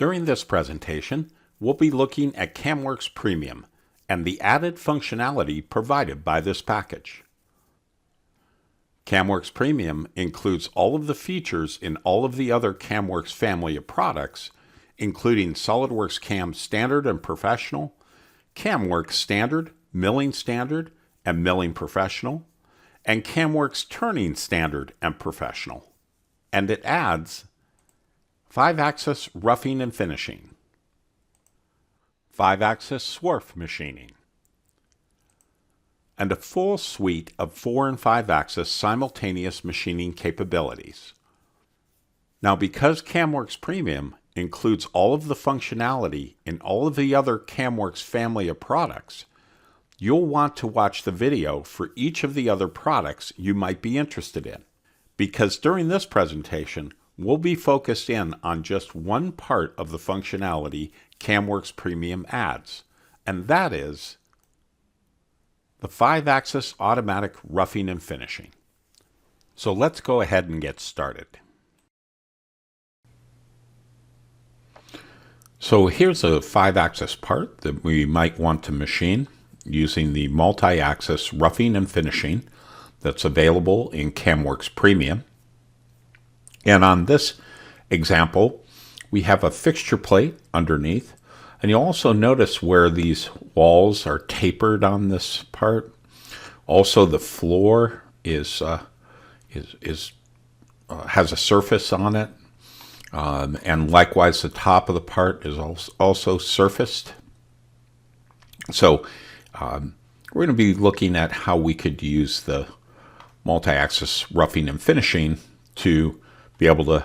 During this presentation, we'll be looking at CAMWORKS Premium and the added functionality provided by this package. CAMWORKS Premium includes all of the features in all of the other CAMWORKS family of products, including SOLIDWORKS CAM Standard and Professional, CAMWORKS Standard, Milling Standard, and Milling Professional, and CAMWORKS Turning Standard and Professional. And it adds 5-axis roughing and finishing, 5-axis swarf machining, and a full suite of 4 and 5-axis simultaneous machining capabilities. Now, because CAMWORKS Premium includes all of the functionality in all of the other CAMWORKS family of products, you'll want to watch the video for each of the other products you might be interested in. Because during this presentation, we'll be focused in on just one part of the functionality CAMWORKS Premium adds, and that is the 5-axis automatic roughing and finishing. So let's go ahead and get started. So here's a 5-axis part that we might want to machine using the multi-axis roughing and finishing that's available in CAMWORKS Premium. And on this example, we have a fixture plate underneath, and you'll also notice where these walls are tapered on this part. Also, the floor has a surface on it, and likewise the top of the part is also surfaced. So we're going to be looking at how we could use the multi-axis roughing and finishing to be able to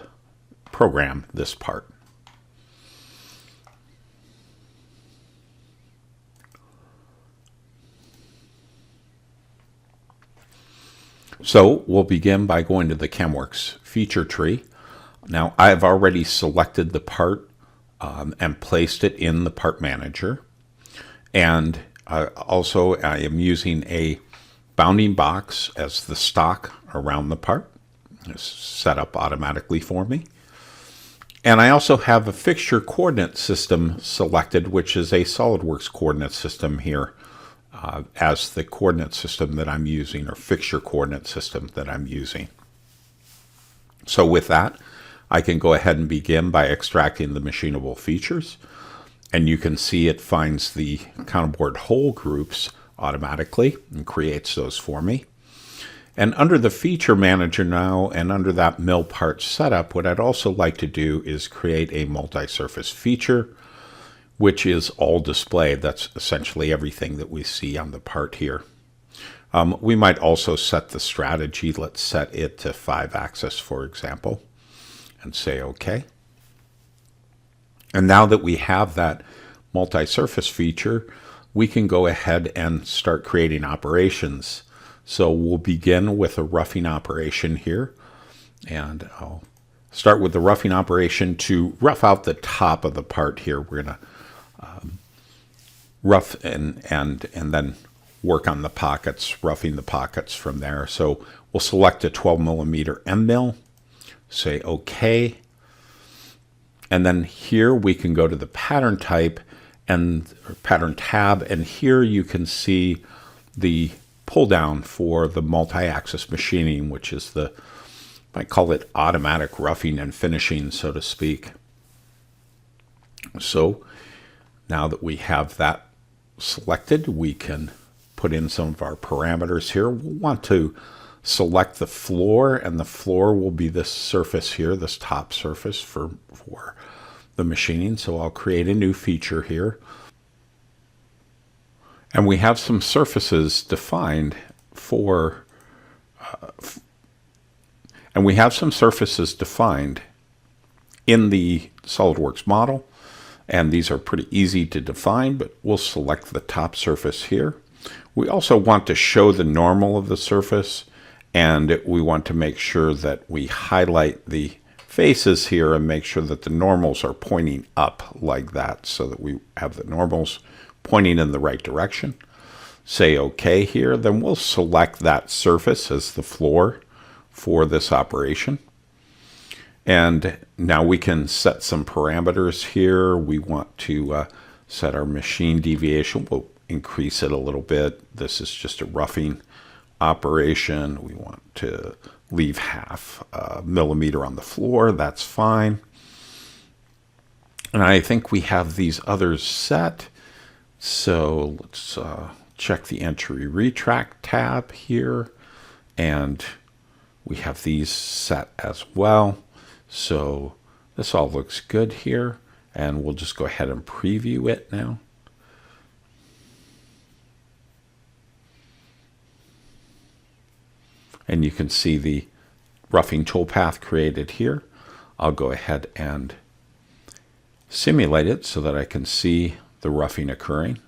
program this part. So we'll begin by going to the CAMWORKS feature tree. Now, I've already selected the part and placed it in the part manager. And also I am using a bounding box as the stock around the part. It's set up automatically for me. And I also have a fixture coordinate system selected, which is a SOLIDWORKS coordinate system here as the coordinate system that I'm using, or fixture coordinate system that I'm using. So with that, I can go ahead and begin by extracting the machinable features. And you can see it finds the counterboard hole groups automatically and creates those for me. And under the feature manager now, and under that mill part setup, what I'd also like to do is create a multi-surface feature, which is all display. That's essentially everything that we see on the part here. We might also set the strategy. Let's set it to 5-axis, for example, and say OK. And now that we have that multi-surface feature, we can go ahead and start creating operations. So we'll begin with a roughing operation here, and I'll start with the roughing operation to rough out the top of the part here. We're going to rough and then work on the pockets, roughing the pockets from there. So we'll select a 12mm end mill, say OK, and then here we can go to the pattern type and pattern tab, and here you can see the pull down for the multi-axis machining, which is the, I call it automatic roughing and finishing, so to speak. So now that we have that selected, we can put in some of our parameters here. We'll want to select the floor, and the floor will be this surface here, this top surface for the machining. So I'll create a new feature here. And we have some surfaces defined for, in the SOLIDWORKS model. And these are pretty easy to define, but we'll select the top surface here. We also want to show the normal of the surface, and we want to make sure that we highlight the faces here and make sure that the normals are pointing up like that, so that we have the normals pointing in the right direction. Say OK here, then we'll select that surface as the floor for this operation. And now we can set some parameters here. We want to set our machine deviation. We'll increase it a little bit. This is just a roughing operation. We want to leave half a millimeter on the floor. That's fine. And I think we have these others set. So let's check the entry retract tab here. And we have these set as well. So this all looks good here. And we'll just go ahead and preview it now. And you can see the roughing toolpath created here. I'll go ahead and simulate it so that I can see the roughing occurring.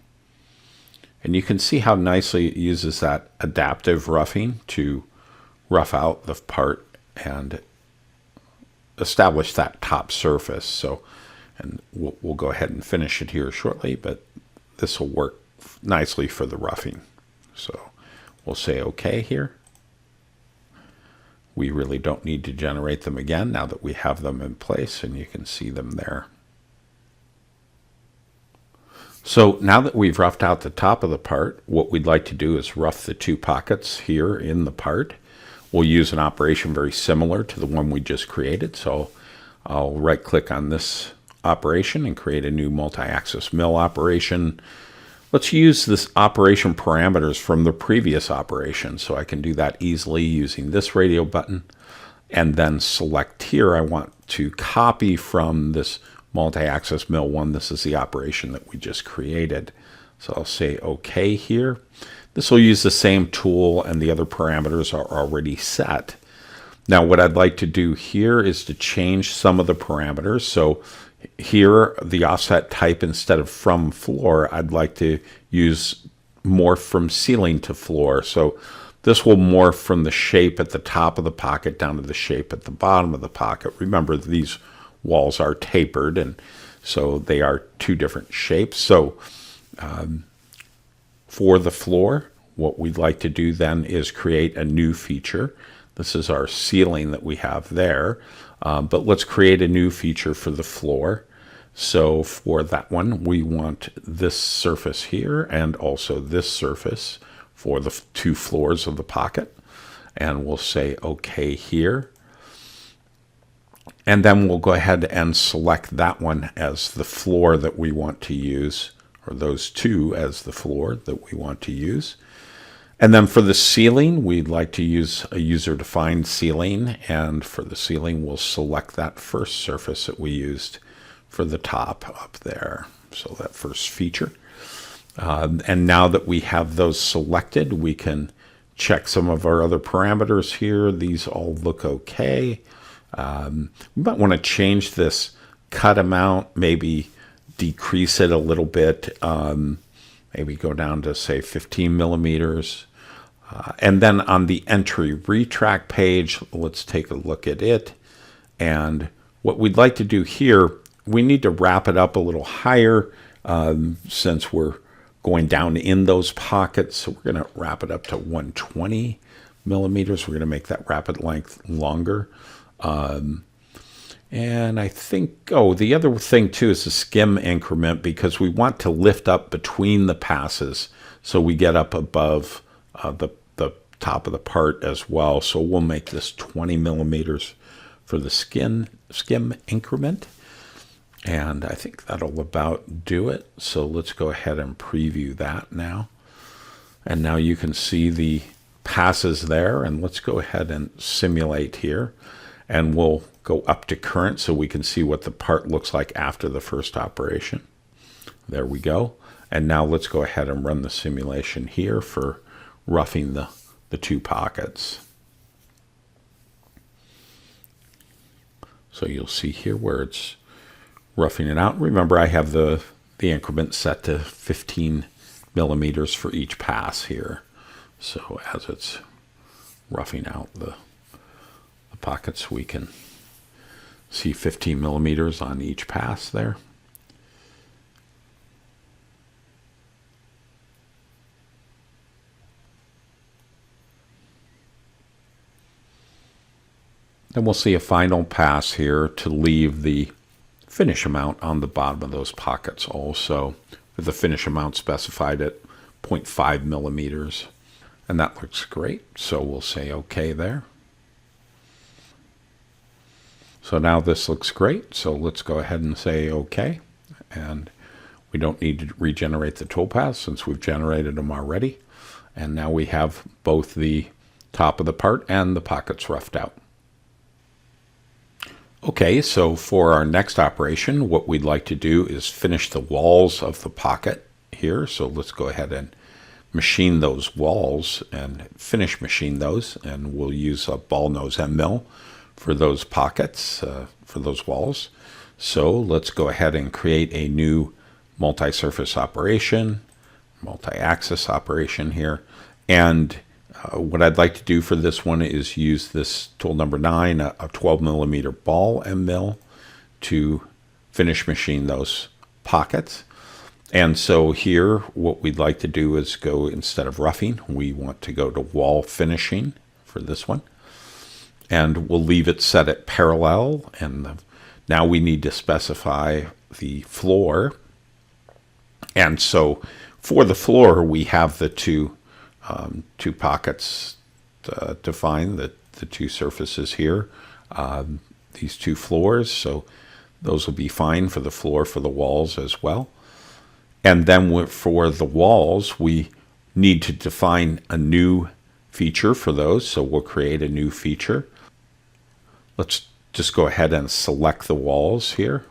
And you can see how nicely it uses that adaptive roughing to rough out the part and establish that top surface. So, and we'll go ahead and finish it here shortly, but this will work nicely for the roughing. So we'll say OK here. We really don't need to generate them again now that we have them in place, and you can see them there. So now that we've roughed out the top of the part, what we'd like to do is rough the two pockets here in the part. We'll use an operation very similar to the one we just created. So I'll right click on this operation and create a new multi-axis mill operation. Let's use this operation parameters from the previous operation. So I can do that easily using this radio button, and then select here. I want to copy from this multi-axis mill one. This is the operation that we just created. So I'll say OK here. This will use the same tool, and the other parameters are already set. Now what I'd like to do here is to change some of the parameters. So here, the offset type, instead of from floor, I'd like to use morph from ceiling to floor. So this will morph from the shape at the top of the pocket down to the shape at the bottom of the pocket. Remember, these walls are tapered, and so they are two different shapes. So for the floor, what we'd like to do then is create a new feature. This is our ceiling that we have there, but let's create a new feature for the floor. So for that one, we want this surface here and also this surface for the two floors of the pocket. And we'll say OK here. And then we'll go ahead and select that one as the floor that we want to use, or those two as the floor that we want to use. And then for the ceiling, we'd like to use a user-defined ceiling. And for the ceiling, we'll select that first surface that we used for the top up there. So that first feature. And now that we have those selected, we can check some of our other parameters here. These all look OK. We might want to change this cut amount, maybe decrease it a little bit. Maybe go down to, say, 15 millimeters. And then on the entry retract page, let's take a look at it. And what we'd like to do here, we need to wrap it up a little higher since we're going down in those pockets. So we're going to wrap it up to 120 millimeters. We're going to make that wrap length longer. And I think, the other thing too is the skim increment, because we want to lift up between the passes so we get up above the top of the part as well. So we'll make this 20 millimeters for the skim increment. And I think that'll about do it. So let's go ahead and preview that now. And now you can see the passes there. And let's go ahead and simulate here. And we'll go up to current so we can see what the part looks like after the first operation. There we go. And now let's go ahead and run the simulation here for roughing the two pockets. So you'll see here where it's roughing it out. Remember, I have the increment set to 15 millimeters for each pass here. So as it's roughing out the pockets, we can see 15 millimeters on each pass there. Then we'll see a final pass here to leave the finish amount on the bottom of those pockets also, with the finish amount specified at 0.5 millimeters. And that looks great, so we'll say OK there. So now this looks great, so let's go ahead and say OK. And we don't need to regenerate the toolpath since we've generated them already. And now we have both the top of the part and the pockets roughed out. Okay, so for our next operation, what we'd like to do is finish the walls of the pocket here. So let's go ahead and machine those walls and finish machine those. And we'll use a ball nose end mill for those pockets, for those walls. So let's go ahead and create a new multi-surface operation, multi-axis operation here. And what I'd like to do for this one is use this tool number 9, a 12 millimeter ball end mill, to finish machine those pockets. And so here, what we'd like to do is go, instead of roughing, we want to go to wall finishing for this one. And we'll leave it set at parallel. And now we need to specify the floor. And so for the floor, we have the two pockets defined, the two surfaces here, these two floors. So those will be fine for the floor, for the walls as well. And then for the walls, we need to define a new feature for those. So we'll create a new feature. Let's just go ahead and select the walls here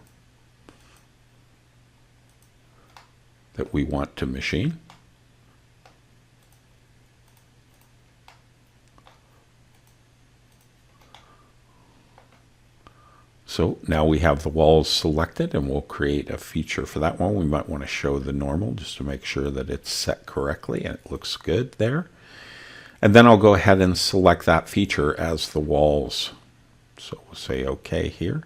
that we want to machine. So now we have the walls selected, and we'll create a feature for that one. We might want to show the normal just to make sure that it's set correctly and it looks good there. And then I'll go ahead and select that feature as the walls. So we'll say OK here.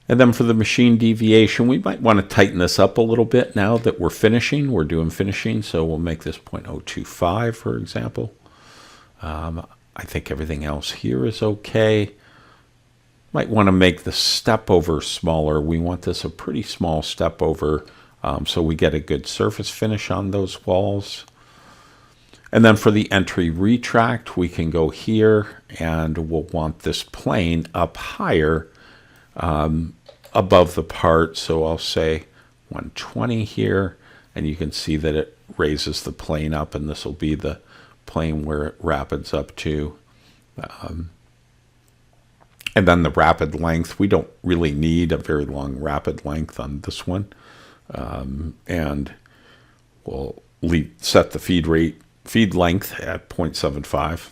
And then for the machine deviation, we might want to tighten this up a little bit now that we're finishing. We're doing finishing, so we'll make this 0.025, for example. I think everything else here is okay. Might want to make the step over smaller. We want this a pretty small step over so we get a good surface finish on those walls. And then for the entry retract, we can go here and we'll want this plane up higher above the part. So I'll say 120 here, and you can see that it raises the plane up, and this will be the plane where it rapids up to. And then the rapid length, we don't really need a very long rapid length on this one. And we'll set the feed length at 0.75.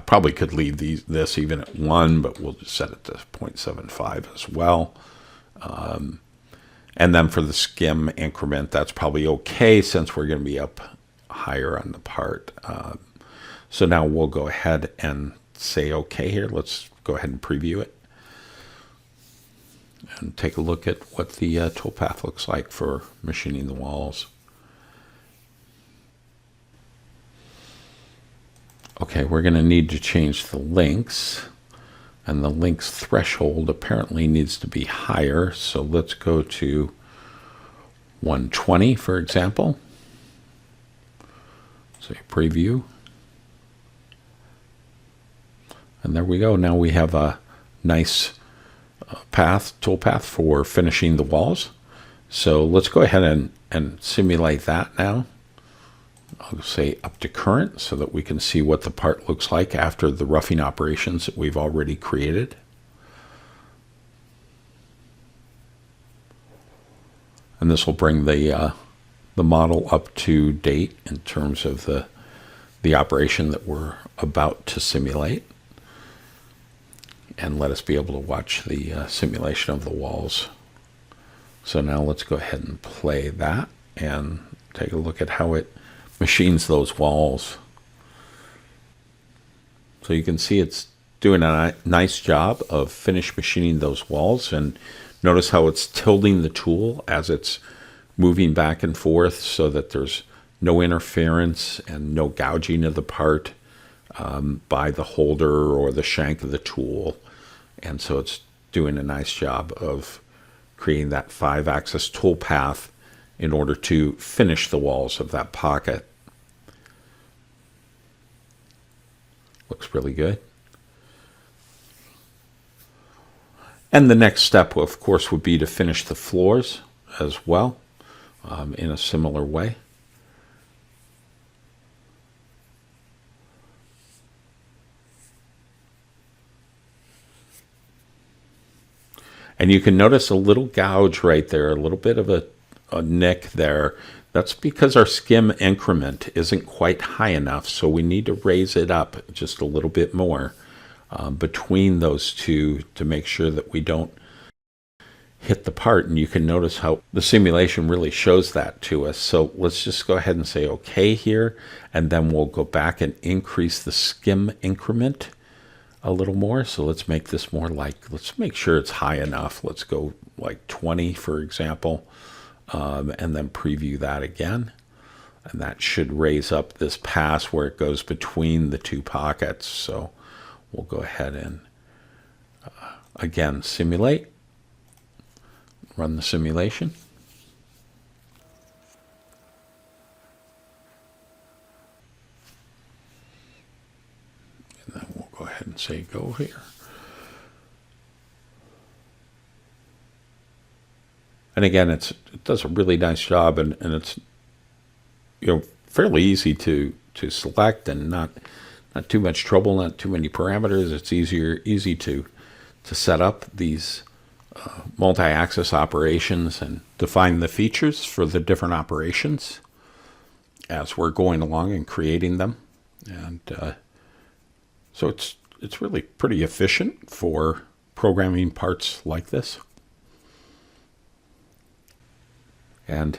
Probably could leave this even at 1, but we'll just set it to 0.75 as well. And then for the skim increment, that's probably okay since we're going to be up higher on the part. So now we'll go ahead and say OK here. Let's go ahead and preview it and take a look at what the toolpath looks like for machining the walls. Okay, we're going to need to change the links, and the links threshold apparently needs to be higher. So let's go to 120, for example. Say preview. And there we go. Now we have a nice toolpath for finishing the walls. So let's go ahead and simulate that now. I'll say up to current so that we can see what the part looks like after the roughing operations that we've already created. And this will bring the model up to date in terms of the operation that we're about to simulate, and let us be able to watch the simulation of the walls. So now let's go ahead and play that and take a look at how it machines those walls. So you can see it's doing a nice job of finish machining those walls, and notice how it's tilting the tool as it's moving back and forth so that there's no interference and no gouging of the part. by the holder or the shank of the tool. And so it's doing a nice job of creating that 5-axis tool path in order to finish the walls of that pocket. Looks really good. And the next step, of course, would be to finish the floors as well in a similar way. And you can notice a little gouge right there, a little bit of a nick there. That's because our skim increment isn't quite high enough, so we need to raise it up just a little bit more between those two to make sure that we don't hit the part. And you can notice how the simulation really shows that to us. So let's just go ahead and say OK here, and then we'll go back and increase the skim increment a little more. So let's make this more like, let's make sure it's high enough. Let's go like 20, for example, and then preview that again. And that should raise up this pass where it goes between the two pockets. So we'll go ahead and, again, simulate, run the simulation. And then we'll go ahead and say go here. And again, it does a really nice job, and it's fairly easy to select, and not too much trouble, not too many parameters. It's easy to set up these multi-axis operations and define the features for the different operations as we're going along and creating them. And so it's really pretty efficient for programming parts like this. And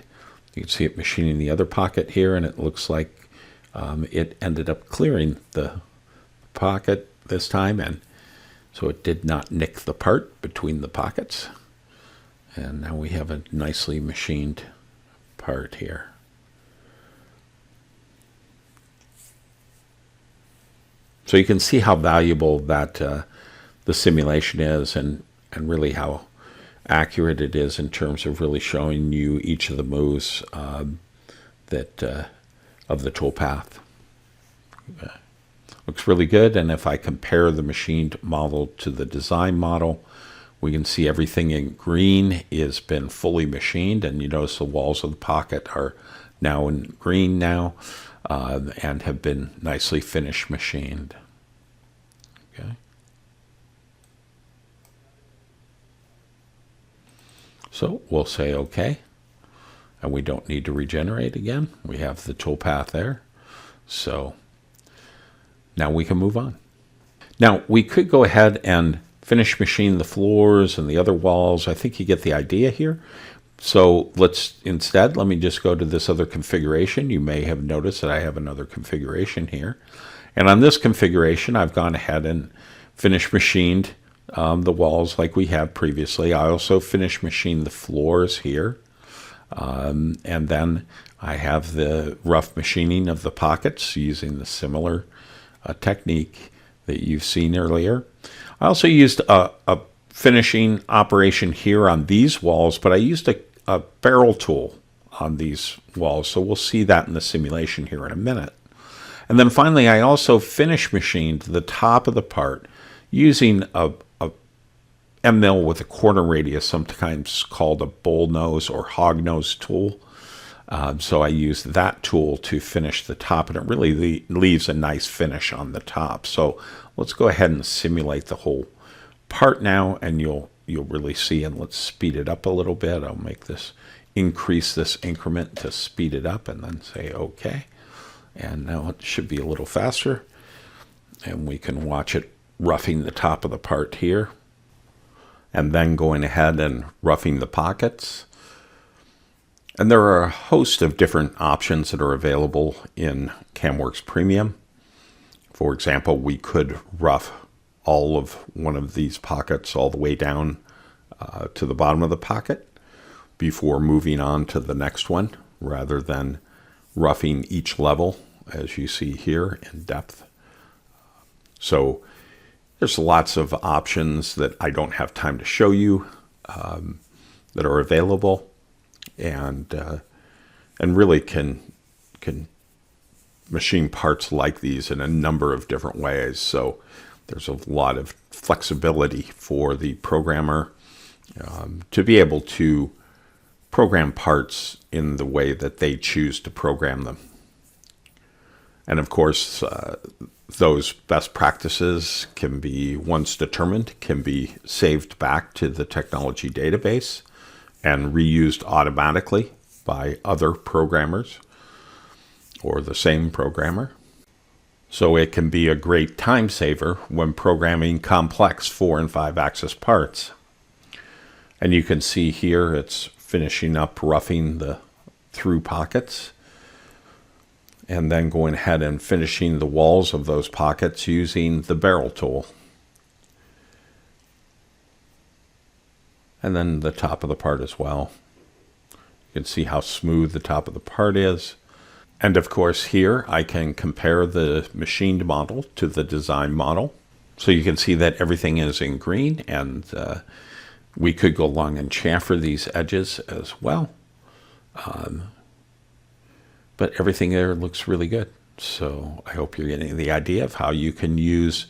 you can see it machining the other pocket here, and it looks like it ended up clearing the pocket this time, and so it did not nick the part between the pockets. And now we have a nicely machined part here. So you can see how valuable that the simulation is, and really how accurate it is in terms of really showing you each of the moves that of the toolpath. Looks really good, and if I compare the machined model to the design model, we can see everything in green has been fully machined, and you notice the walls of the pocket are now in green now, and have been nicely finished machined. Okay. So we'll say OK, and we don't need to regenerate again. We have the toolpath there. So now we can move on. Now we could go ahead and finish machine the floors and the other walls. I think you get the idea here. So let me just go to this other configuration. You may have noticed that I have another configuration here. And on this configuration, I've gone ahead and finish machined the walls like we had previously. I also finish machined the floors here. And then I have the rough machining of the pockets using the similar technique that you've seen earlier. I also used a finishing operation here on these walls, but I used a barrel tool on these walls. So we'll see that in the simulation here in a minute. And then finally, I also finish machined the top of the part using a M-mill with a corner radius, sometimes called a bull nose or hog nose tool. So I used that tool to finish the top, and it really leaves a nice finish on the top. So let's go ahead and simulate the whole part now, and you'll really see. And let's speed it up a little bit. I'll increase this increment to speed it up, and then say OK. And now it should be a little faster, and we can watch it roughing the top of the part here, and then going ahead and roughing the pockets. And there are a host of different options that are available in CAMWORKS Premium. For example, we could rough all of one of these pockets all the way down to the bottom of the pocket before moving on to the next one, rather than roughing each level, as you see here, in depth So there's lots of options that I don't have time to show you that are available, and really can machine parts like these in a number of different ways. So there's a lot of flexibility for the programmer to be able to program parts in the way that they choose to program them. And of course, those best practices can be, once determined, can be saved back to the technology database and reused automatically by other programmers or the same programmer. So it can be a great time saver when programming complex 4 and 5 axis parts. And you can see here it's finishing up roughing the through pockets, and then going ahead and finishing the walls of those pockets using the barrel tool. And then the top of the part as well. You can see how smooth the top of the part is. And of course here I can compare the machined model to the design model. So you can see that everything is in green, and we could go along and chamfer these edges as well. But everything there looks really good. So I hope you're getting the idea of how you can use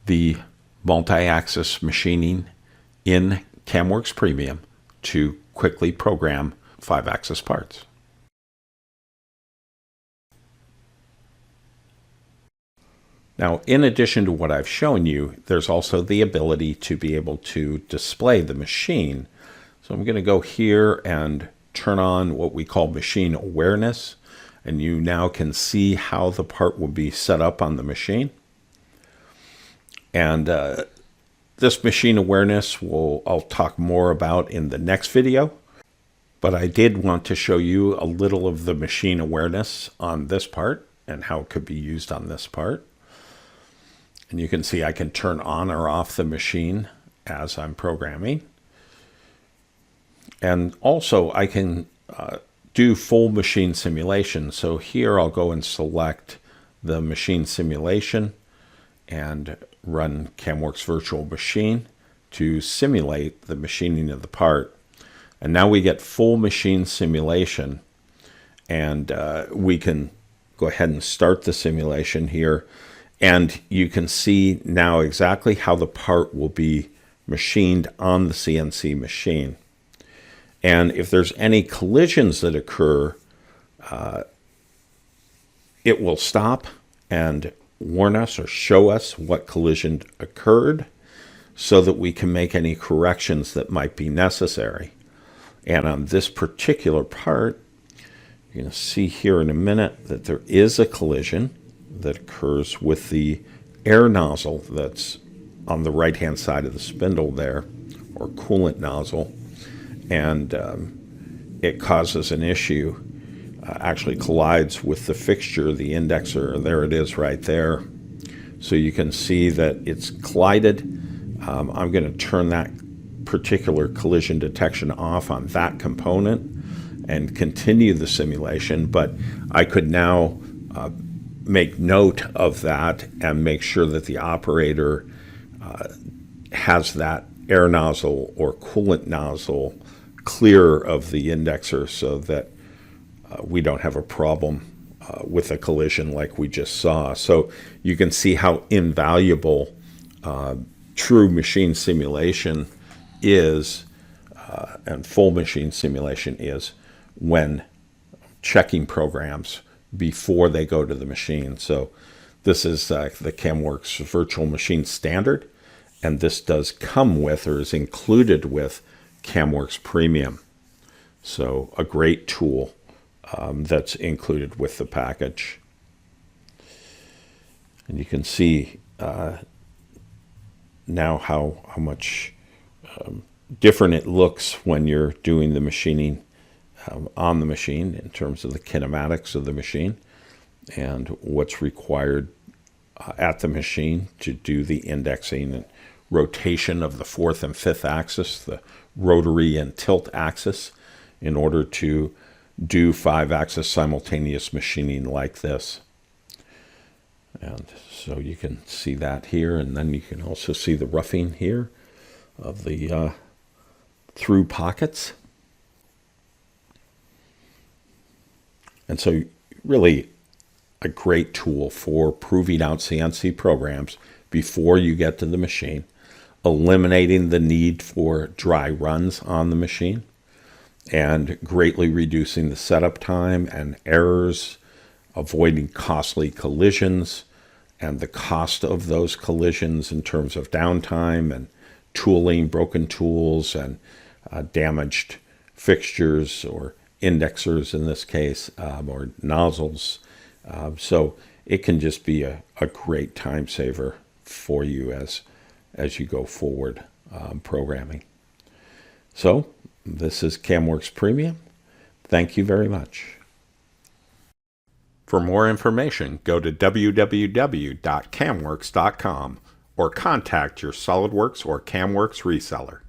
the multi-axis machining in CAMWORKS Premium to quickly program 5-axis parts. Now, in addition to what I've shown you, there's also the ability to be able to display the machine. So I'm going to go here and turn on what we call machine awareness, and you now can see how the part will be set up on the machine. And this machine awareness I'll talk more about in the next video, but I did want to show you a little of the machine awareness on this part and how it could be used on this part. And you can see I can turn on or off the machine as I'm programming. And also I can do full machine simulation. So here I'll go and select the machine simulation and run CAMWORKS Virtual Machine to simulate the machining of the part. And now we get full machine simulation, and we can go ahead and start the simulation here. And you can see now exactly how the part will be machined on the CNC machine. And if there's any collisions that occur, it will stop and warn us or show us what collision occurred so that we can make any corrections that might be necessary. And on this particular part, you're going to see here in a minute that there is a collision that occurs with the air nozzle that's on the right-hand side of the spindle there, or coolant nozzle. And it causes an issue, actually collides with the fixture, the indexer. There it is right there. So you can see that it's collided. I'm going to turn that particular collision detection off on that component and continue the simulation, but I could now make note of that and make sure that the operator has that air nozzle or coolant nozzle clear of the indexer so that we don't have a problem with a collision like we just saw. So you can see how invaluable true machine simulation is and full machine simulation is when checking programs before they go to the machine. So this is the CAMWORKS Virtual Machine Standard, and this does come with or is included with CAMWORKS Premium. So a great tool that's included with the package. And you can see now how much different it looks when you're doing the machining on the machine in terms of the kinematics of the machine and what's required at the machine to do the indexing and rotation of the 4th and 5th axis, the rotary and tilt axis, in order to do 5-axis simultaneous machining like this. And so you can see that here, and then you can also see the roughing here of the through pockets. And so really a great tool for proving out CNC programs before you get to the machine, eliminating the need for dry runs on the machine, and greatly reducing the setup time and errors, avoiding costly collisions and the cost of those collisions in terms of downtime and tooling, broken tools, and damaged fixtures or indexers in this case, or nozzles. So it can just be a great time saver for you as you go forward programming. So this is CAMWORKS Premium. Thank you very much. For more information, go to www.camworks.com or contact your SOLIDWORKS or CAMWORKS reseller.